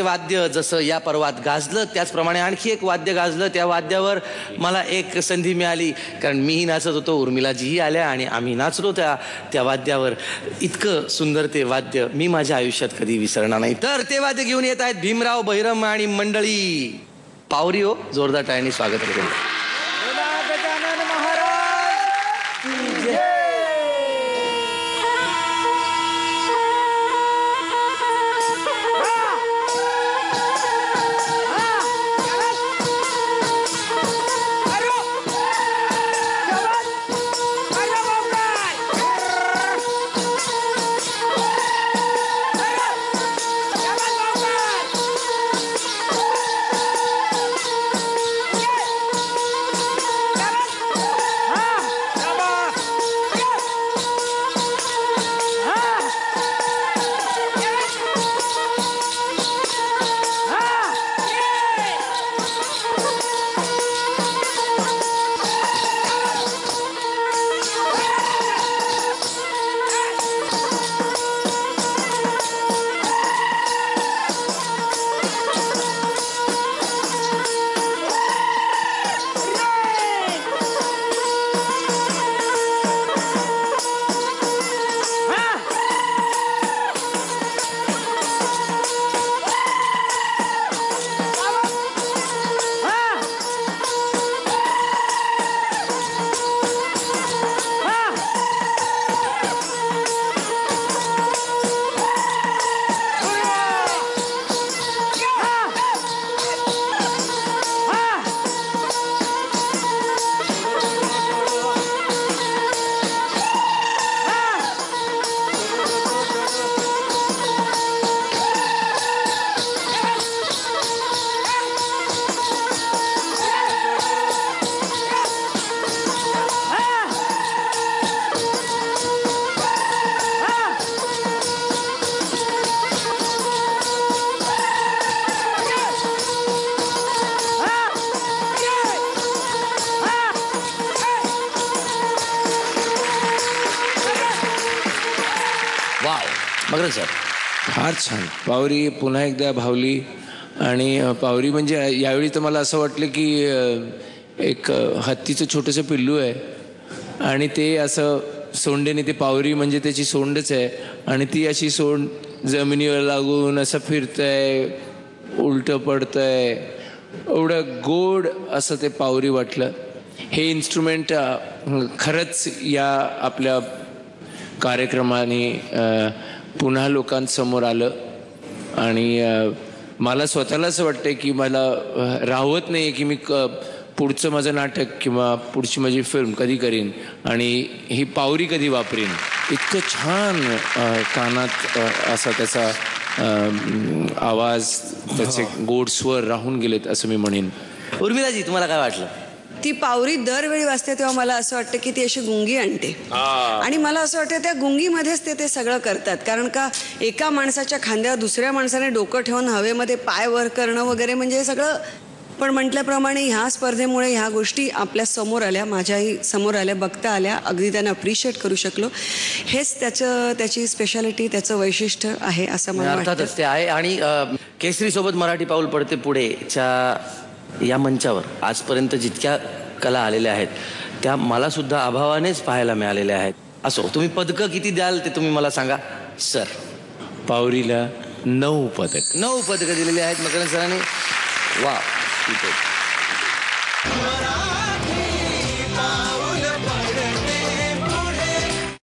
वाद्य जसं या पर्वात गाजलं त्याचप्रमाणे आणखी एक वाद्य गाजलं. त्या वाद्यावर मला एक संधी मिळाली, कारण मीही नाचत होतो, उर्मिलाजीही आल्या आणि आम्ही नाचलो त्या वाद्यावर. इतकं सुंदर ते वाद्य मी माझ्या आयुष्यात कधी विसरणार नाही. तर ते वाद्य घेऊन येत आहेत भीमराव बहिरम आणि मंडळी. पावरी हो, जोरदार टाळ्यांनी स्वागत करेल. मगर सर फार छान. पावरी पुन्हा एकदा भावली. आणि पावरी म्हणजे यावेळी तर मला असं वाटलं की एक हत्तीचं छोटंसं पिल्लू आहे आणि ते असं सोंडेने, ते पावरी म्हणजे त्याची सोंडच आहे आणि ती अशी सोंड जमिनीवर लागून असं फिरतंय, उलटं पडतंय. एवढं गोड असं ते पावरी वाटलं. हे इन्स्ट्रुमेंट खरंच या आपल्या कार्यक्रमाने पुन्हा लोकांसमोर आलं आणि मला स्वतःला असं वाटतं की मला राहवत नाही की मी पुढचं माझं नाटक किंवा पुढची माझी फिल्म कधी करीन आणि ही पावरी कधी वापरीन. इतकं छान कानात असा त्याचा आवाज, त्याचे गोड स्वर राहून गेलेत असं मी म्हणेन. उर्मिलाजी, तुम्हाला काय वाटलं? ती पावरी दरवेळी वाजते तेव्हा मला असं वाटतं की ती अशी गुंगी आणते आणि मला असं वाटतं त्या गुंगीमध्येच ते सगळं करतात. कारण का एका माणसाच्या खांद्यावर दुसऱ्या माणसाने डोकं ठेवून हवेमध्ये पाय वर करणं वगैरे म्हणजे सगळं. पण म्हटल्याप्रमाणे ह्या स्पर्धेमुळे ह्या गोष्टी आपल्या समोर आल्या, माझ्याही समोर आल्या, बघता आल्या, अगदी त्यांना अप्रिशिएट करू शकलो. हेच त्याची स्पेशालिटी, त्याचं वैशिष्ट्य आहे असं मला वाटतं. अर्थातच ते आहे. आणि केसरी सोबत मराठी पाऊल पडते पुढेच्या या मंचावर आजपर्यंत जितक्या कला आलेल्या आहेत त्या मला सुद्धा अभावानेच पाहायला मिळालेल्या आहेत. असो, तुम्ही पदकं किती द्याल ते तुम्ही मला सांगा. सर, पावरीला 9 पदक. 9 पदकं दिलेली आहेत मकरंद सरांनी. वा, ठीक आहे.